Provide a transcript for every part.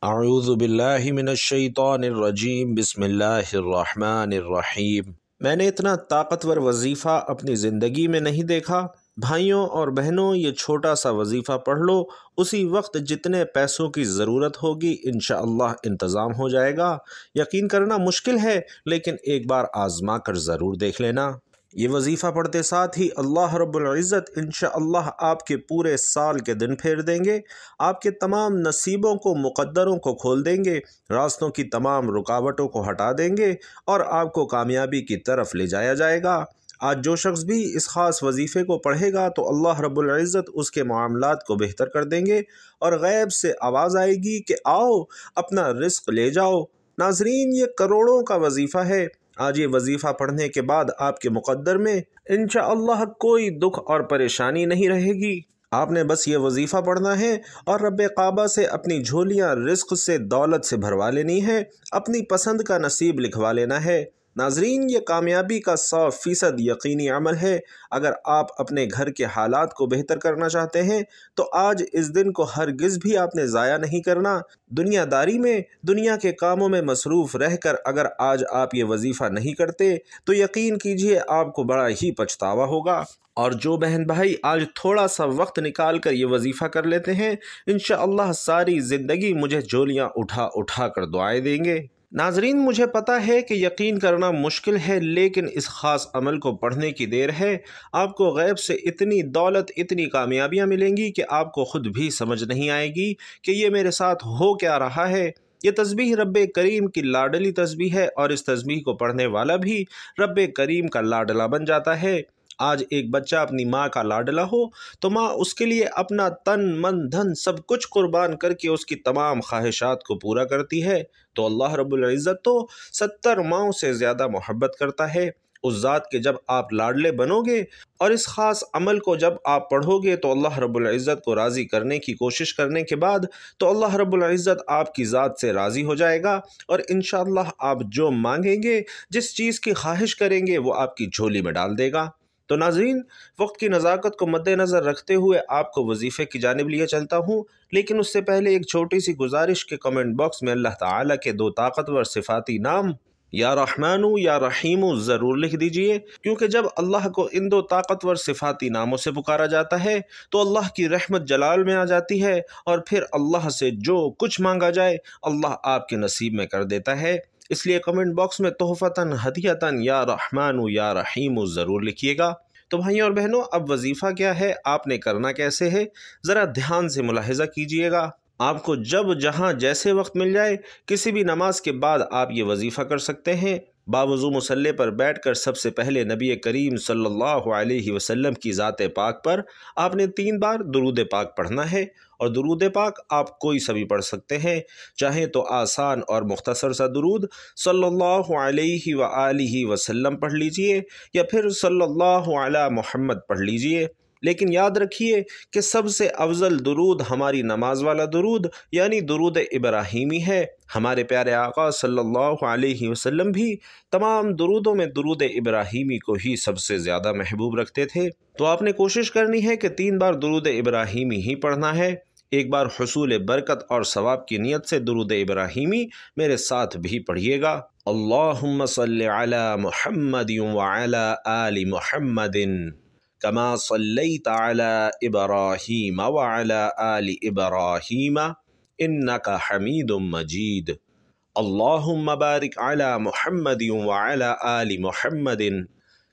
अऊज़ु बिल्लाहि मिनश्शैतानिर्रजीम बिस्मिल्लाहिर्रहमानिर्रहीम। मैंने इतना ताकतवर वजीफ़ा अपनी ज़िंदगी में नहीं देखा। भाइयों और बहनों, ये छोटा सा वजीफ़ा पढ़ लो, उसी वक्त जितने पैसों की ज़रूरत होगी इंशाअल्लाह इंतज़ाम हो जाएगा। यकीन करना मुश्किल है, लेकिन एक बार आज़मा कर ज़रूर देख लेना। ये वजीफ़ा पढ़ते साथ ही अल्लाह रब्बुल इज़्ज़त इंशाअल्लाह आपके पूरे साल के दिन फेर देंगे, आपके तमाम नसीबों को, मुक़द्दरों को खोल देंगे, रास्तों की तमाम रुकावटों को हटा देंगे और आपको कामयाबी की तरफ ले जाया जाएगा। आज जो शख्स भी इस ख़ास वजीफ़े को पढ़ेगा तो अल्लाह रब्बुल इज़्ज़त उसके मामलात को बेहतर कर देंगे और गैब से आवाज़ आएगी कि आओ अपना रिस्क ले जाओ। नाज़रीन, ये करोड़ों का वजीफ़ा है। आज ये वजीफ़ा पढ़ने के बाद आपके मुक़द्दर में इंशाअल्लाह कोई दुख और परेशानी नहीं रहेगी। आपने बस ये वजीफ़ा पढ़ना है और रब्बे काबा से अपनी झोलियाँ रिस्क से, दौलत से भरवा लेनी है, अपनी पसंद का नसीब लिखवा लेना है। नाज़रीन, ये कामयाबी का 100% यकीनी अमल है। अगर आप अपने घर के हालात को बेहतर करना चाहते हैं तो आज इस दिन को हरगिज़ भी आपने ज़ाया नहीं करना। दुनियादारी में, दुनिया के कामों में मसरूफ़ रहकर अगर आज आप ये वजीफ़ा नहीं करते तो यकीन कीजिए आपको बड़ा ही पछतावा होगा। और जो बहन भाई आज थोड़ा सा वक्त निकाल कर ये वजीफ़ा कर लेते हैं, इंशाअल्लाह सारी ज़िंदगी मुझे झोलियाँ उठा उठा कर दुआएं देंगे। नाजरीन, मुझे पता है कि यकीन करना मुश्किल है, लेकिन इस ख़ास अमल को पढ़ने की देर है। आपको गैब से इतनी दौलत, इतनी कामयाबियाँ मिलेंगी कि आपको ख़ुद भी समझ नहीं आएगी कि ये मेरे साथ हो क्या रहा है। ये तस्बीह रब्बे करीम की लाडली तस्बीह है और इस तस्बीह को पढ़ने वाला भी रब्बे करीम का लाडला बन जाता है। आज एक बच्चा अपनी माँ का लाडला हो तो माँ उसके लिए अपना तन, मन, धन सब कुछ कुर्बान करके उसकी तमाम ख्वाहिशात को पूरा करती है। तो अल्लाह रब्बुल इज़्ज़त तो 70 माओं से ज़्यादा मोहब्बत करता है। उस ज़ात के जब आप लाडले बनोगे और इस ख़ास अमल को जब आप पढ़ोगे तो अल्लाह रब्बुल इज़्ज़त को राज़ी करने की कोशिश करने के बाद तो अल्लाह रब्बुल इज़्ज़त आपकी ज़ात से राज़ी हो जाएगा और इंशाअल्लाह आप जो मांगेंगे, जिस चीज़ की ख्वाहिश करेंगे, वो आपकी झोली में डाल देगा। तो नाज़रीन, वक्त की नज़ाकत को मद्देनज़र रखते हुए आपको वजीफ़े की जानिब लिए चलता हूँ, लेकिन उससे पहले एक छोटी सी गुजारिश के कमेंट बॉक्स में अल्लाह ताला के 2 ताकतवर सिफाती नाम या रहमानु या रहीमु ज़रूर लिख दीजिए, क्योंकि जब अल्लाह को इन 2 ताकतवर सिफाती नामों से पुकारा जाता है तो अल्लाह की रहमत जलाल में आ जाती है और फिर अल्लाह से जो कुछ मांगा जाए अल्लाह आपके नसीब में कर देता है। इसलिए कमेंट बॉक्स में तोहफ़तन हदियतन या रहमानु या रहीमु ज़रूर लिखिएगा। तो भाइयों और बहनों, अब वजीफ़ा क्या है, आपने करना कैसे है, ज़रा ध्यान से मुलाहिज़ा कीजिएगा। आपको जब जहाँ जैसे वक्त मिल जाए, किसी भी नमाज के बाद आप ये वजीफ़ा कर सकते हैं। बावज़ू मुसल्ले पर बैठकर सबसे पहले नबी करीम सल्लल्लाहु अलैहि वसल्लम की ज़ात पाक पर आपने 3 बार दुरूद पाक पढ़ना है। और दुरूद पाक आप कोई सा भी पढ़ सकते हैं, चाहे तो आसान और मुख्तसर सा दुरूद सल्लल्लाहु अलैहि व आलिहि वसल्लम पढ़ लीजिए या फिर सल्लल्लाहु अला मुहम्मद पढ़ लीजिए। लेकिन याद रखिए कि सबसे अफजल दुरूद हमारी नमाज वाला दुरूद यानी दुरूद इब्राहीमी है। हमारे प्यारे आका सल्लल्लाहु अलैहि वसल्लम भी तमाम दुरूदों में दुरूद इब्राहीमी को ही सबसे ज़्यादा महबूब रखते थे। तो आपने कोशिश करनी है कि 3 बार दुरूद इब्राहीमी ही पढ़ना है। एक बार हुसूल बरकत और सवाब की नीयत से दुरूद इब्राहीमी मेरे साथ भी पढ़िएगा। अल्लाहुम्मा सल्लि अला मुहम्मदिन व अला आलि मुहम्मदिन कमा सल्लैता अला इब्राहीम व अला आलि इब्राहीम इन्नका हमीदुम मजीद। अल्लाहुम्मा बारिक अला मुहम्मदिन व अला आलि मुहम्मदिन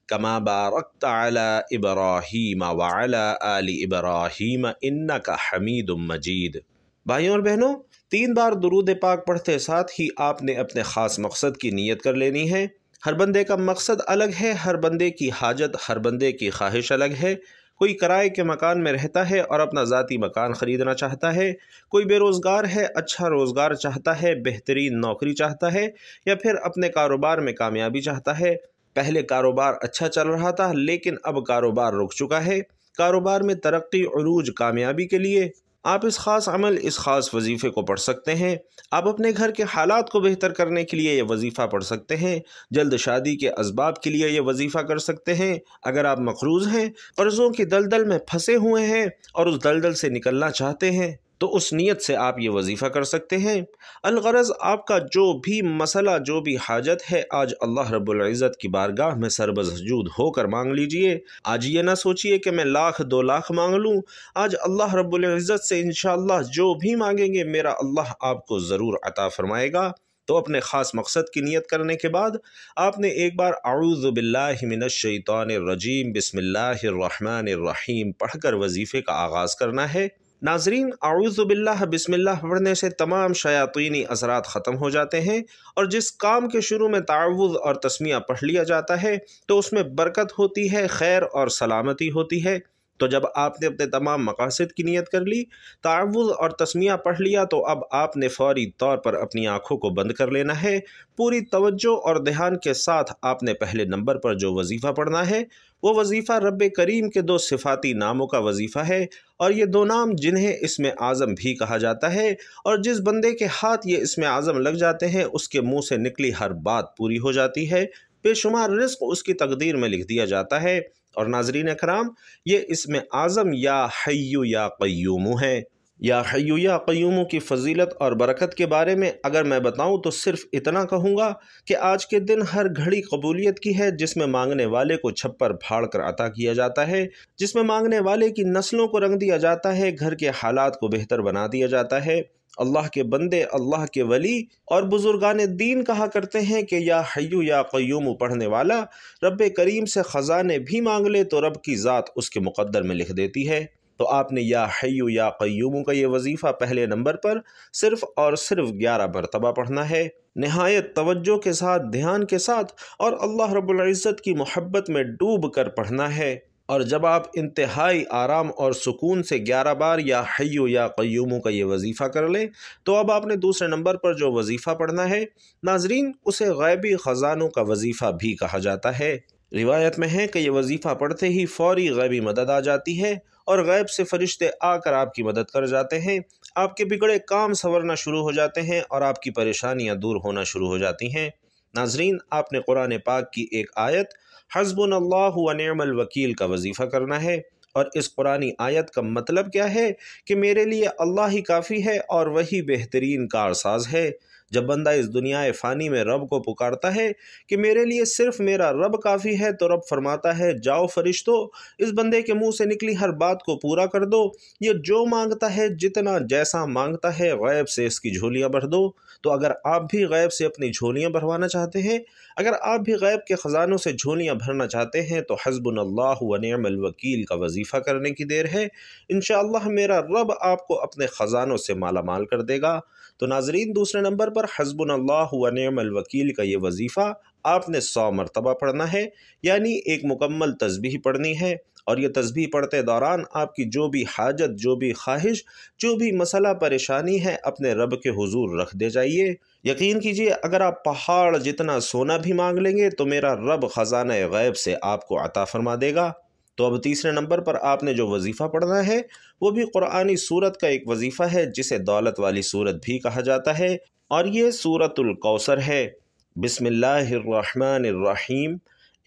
कमा बारकता अला इब्राहीम व अला आलि इब्राहीम इन्नका हमीदुम मजीद। भाइयों और बहनों, 3 बार दुरूद पाक पढ़ते साथ ही आपने अपने ख़ास मकसद की नीयत कर लेनी है। हर बंदे का मकसद अलग है, हर बंदे की हाजत, हर बंदे की ख्वाहिश अलग है। कोई किराए के मकान में रहता है और अपना ज़ाती मकान ख़रीदना चाहता है, कोई बेरोज़गार है, अच्छा रोज़गार चाहता है, बेहतरीन नौकरी चाहता है, या फिर अपने कारोबार में कामयाबी चाहता है। पहले कारोबार अच्छा चल रहा था लेकिन अब कारोबार रुक चुका है। कारोबार में तरक्की, उरूज, कामयाबी के लिए आप इस ख़ास अमल, इस ख़ास वजीफ़े को पढ़ सकते हैं। आप अपने घर के हालात को बेहतर करने के लिए ये वजीफ़ा पढ़ सकते हैं। जल्द शादी के असबाब के लिए ये वजीफ़ा कर सकते हैं। अगर आप मक़रूज़ हैं, कर्ज़ों की दलदल में फंसे हुए हैं और उस दलदल से निकलना चाहते हैं تو اس نیت سے آپ یہ وظیفہ کر سکتے ہیں۔ الغرض آپ کا جو بھی مسئلہ، جو بھی حاجت ہے، آج اللہ رب العزت کی بارگاہ میں سربسجود ہو کر مانگ لیجئے۔ آج یہ نہ سوچئے کہ میں 1,00,000 2,00,000 مانگ لوں۔ آج اللہ رب العزت سے انشاءاللہ جو بھی مانگیں گے میرا اللہ آپ کو ضرور عطا فرمائے گا۔ تو اپنے خاص مقصد کی نیت کرنے کے بعد آپ نے ایک بار اعوذ باللہ من الشیطان الرجیم بسم اللہ الرحمن الرحیم پڑھ کر وظیفے کا آغاز کرنا ہے۔ ناظرین، اعوذ باللہ بسم اللہ پڑھنے سے تمام شیاطینی اثرات ختم ہو جاتے ہیں، اور جس کام کے شروع میں تعوذ اور تسمیہ پڑھ لیا جاتا ہے تو اس میں برکت ہوتی ہے، خیر اور سلامتی ہوتی ہے۔ تو جب آپ نے اپنے تمام مقاصد کی نیت کر لی، تعوذ اور تسمیہ پڑھ لیا، تو اب آپ نے فوری طور پر اپنی آنکھوں کو بند کر لینا ہے۔ پوری توجہ اور دھیان کے ساتھ آپ نے پہلے نمبر پر جو وظیفہ پڑھنا ہے وہ وظیفہ رب کریم کے 2 صفاتی ناموں کا وظیفہ ہے، اور یہ 2 نام جنہیں اسم اعظم بھی کہا جاتا ہے، اور جس بندے کے ہاتھ یہ اسم اعظم لگ جاتے ہیں اس کے منہ سے نکلی ہر بات پوری ہو جاتی ہے، بے شمار رزق اس کی تقدیر میں لکھ دیا جاتا ہے۔ اور ناظرین اکرام، یہ اسم اعظم یا حی یا قیوم ہے۔ یا حی یا قیوم کی فضیلت اور برکت کے بارے میں اگر میں بتاؤں تو صرف اتنا کہوں گا کہ آج کے دن ہر گھڑی قبولیت کی ہے، جس میں مانگنے والے کو چھپر پھاڑ کر عطا کیا جاتا ہے، جس میں مانگنے والے کی نسلوں کو رنگ دیا جاتا ہے، گھر کے حالات کو بہتر بنا دیا جاتا ہے۔ اللہ کے بندے، اللہ کے ولی اور بزرگان دین کہا کرتے ہیں کہ یا حی یا قیوم پڑھنے والا رب کریم سے خزانے بھی مانگ لے تو رب کی ذات اس کے مقدر میں لکھ دیتی ہے۔ تو آپ نے یا حی یا قیوم کا یہ وظیفہ پہلے نمبر پر صرف اور صرف 11 مرتبہ پڑھنا ہے، نہایت توجہ کے ساتھ، دھیان کے ساتھ، اور اللہ رب العزت کی محبت میں ڈوب کر پڑھنا ہے۔ اور جب آپ انتہائی آرام اور سکون سے 11 بار یا حی یا قیوم کا یہ وظیفہ کر لیں تو اب آپ نے دوسرے نمبر پر جو وظیفہ پڑھنا ہے، ناظرین، اسے غیبی خزانوں کا وظیفہ بھی کہا جاتا ہے۔ روایت میں ہے کہ یہ وظیفہ پڑھتے ہی فوری غیبی مدد آ جاتی ہے، اور غیب سے فرشتے آ کر آپ کی مدد کر جاتے ہیں، آپ کے بگڑے کام سنورنا شروع ہو جاتے ہیں، اور آپ کی پریشانیاں دور ہونا شروع ہو جاتی ہیں۔ ناظرین، آپ نے قرآن پاک کی ایک آیت حسبنا اللہ و نعم الوکیل کا وظیفہ کرنا ہے، اور اس قرآنی آیت کا مطلب کیا ہے کہ میرے لیے اللہ ہی کافی ہے اور وہی بہترین کارساز ہے۔ جب بندہ اس دنیا فانی میں رب کو پکارتا ہے کہ میرے لیے صرف میرا رب کافی ہے، تو رب فرماتا ہے جاؤ فرشتو، اس بندے کے منہ سے نکلی ہر بات کو پورا کر دو، یہ جو مانگتا ہے، جتنا جیسا مانگتا ہے، غیب سے اس کی جھولیاں بھر دو۔ تو اگر آپ بھی غیب سے اپنی جھولیاں بھروانا چاہتے ہیں، اگر آپ بھی غیب کے خزانوں سے جھولیاں بھرنا چاہتے ہیں، تو حسبنا اللہ و نعم الوکیل کا وظیفہ کرنے کی دیر ہے۔ انشاءاللہ میرا رب آپ کو اپنے خزانوں سے مالا مال کر دے گا۔ تو ناظرین، دوسرے نمبر پر حسبنا اللہ و نعم الوکیل کا یہ وظیفہ آپ نے 100 مرتبہ پڑھنا ہے، یعنی ایک مکمل تسبیح پڑھنی ہے، اور یہ تسبیح پڑھتے دوران آپ کی جو بھی حاجت، جو بھی خواہش، جو بھی مسئلہ پریشانی ہے، اپنے رب کے حضور رکھ دے جائیے۔ یقین کیجئے اگر آپ پہاڑ جتنا سونا بھی مانگ لیں گے تو میرا رب خزانہ غیب سے آپ کو عطا فرما دے گا۔ تو اب تیسرے نمبر پر آپ نے جو وظیفہ پڑھنا ہے وہ بھی قرآنی سورت کا ایک وظیفہ ہے، جسے دولت والی سورت بھی کہا جاتا ہے، اور یہ سورت الکوثر ہے۔ بسم اللہ الرحمن الرحیم،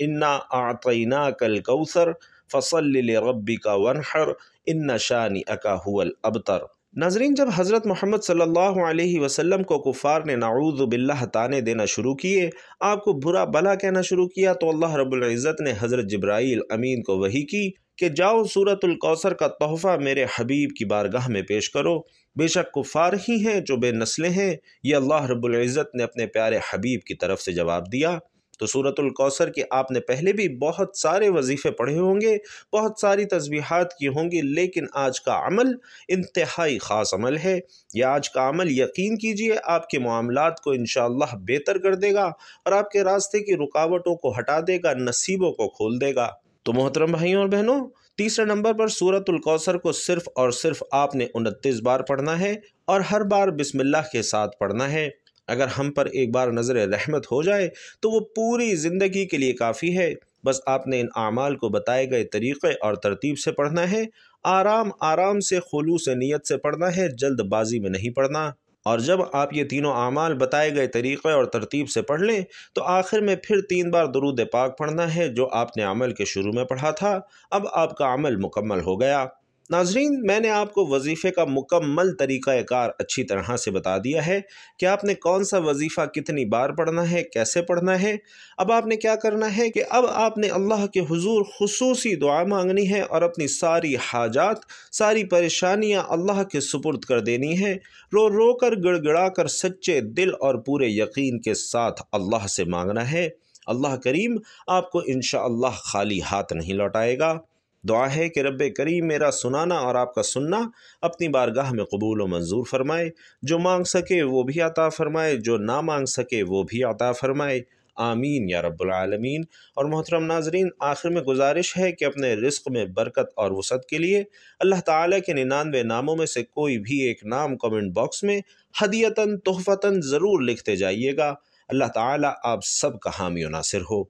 انا اعطیناک الکوثر فصل لربک وانحر ان شانئک هو الابتر۔ ناظرین، جب حضرت محمد صلی اللہ علیہ وسلم کو کفار نے نعوذ باللہ طعنے دینا شروع کیے، آپ کو برا بھلا کہنا شروع کیا، تو اللہ رب العزت نے حضرت جبرائیل امین کو وحی کی کہ جاؤ سورت الکوثر کا تحفہ میرے حبیب کی بارگاہ میں پیش کرو۔ بے شک کفار ہی ہیں جو بے نسلیں ہیں، یہ اللہ رب العزت نے اپنے پیارے حبیب کی طرف سے جواب دیا۔ تو سورت الکوثر کے آپ نے پہلے بھی بہت سارے وظیفے پڑھے ہوں گے، بہت ساری تسبیحات کی ہوں گی، لیکن آج کا عمل انتہائی خاص عمل ہے۔ یہ آج کا عمل یقین کیجئے آپ کے معاملات کو انشاءاللہ بہتر کر دے گا، اور آپ کے راستے کی رکاوٹوں کو ہٹا دے گا، نصیبوں کو کھول دے گا۔ تو محترم بھائیوں اور بہنوں، تیسرے نمبر پر سورت الکوثر کو صرف اور صرف آپ نے 29 بار پڑھنا ہے، اور ہر بار بسم اللہ کے ساتھ پڑھنا ہے۔ اگر ہم پر ایک بار نظر رحمت ہو جائے تو وہ پوری زندگی کے لیے کافی ہے۔ بس آپ نے ان اعمال کو بتائے گئے طریقے اور ترتیب سے پڑھنا ہے، آرام آرام سے، خلوص نیت سے پڑھنا ہے، جلد بازی میں نہیں پڑھنا۔ اور جب آپ یہ تینوں اعمال بتائے گئے طریقے اور ترتیب سے پڑھ لیں تو آخر میں پھر 3 بار درود پاک پڑھنا ہے، جو آپ نے عمل کے شروع میں پڑھا تھا۔ اب آپ کا عمل مکمل ہو گیا۔ नाजरीन, मैंने आपको वजीफ़े का मुकम्मल तरीक़ा कार अच्छी तरह से बता दिया है कि आपने कौन सा वजीफ़ा कितनी बार पढ़ना है, कैसे पढ़ना है। अब आपने क्या करना है कि अब आपने अल्लाह के हुजूर खुसूसी दुआ मांगनी है और अपनी सारी हाजात, सारी परेशानियां अल्लाह के सुपुर्द कर देनी है। रो रो कर, गिड़गिड़ा कर, सच्चे दिल और पूरे यकीन के साथ अल्लाह से मांगना है। अल्लाह करीम आपको इंशाअल्लाह खाली हाथ नहीं लौटाएगा। दुआ है कि रब्बे करीम मेरा सुनाना और आपका सुनना अपनी बारगाह में कबूल व मंजूर फरमाए। जो मांग सके वो भी अता फरमाए, जो ना मांग सके वो भी अता फरमाए। आमीन या रब्बुल आलमीन। और मोहतरम नाजरीन, आखिर में गुजारिश है कि अपने रिस्क में बरकत और वसअत के लिए अल्लाह ताला के 99 नामों में से कोई भी एक नाम कमेंट बॉक्स में हदियतन तोहफ़तन ज़रूर लिखते जाइएगा। अल्लाह ताला आप सब का हामी व नासिर हो।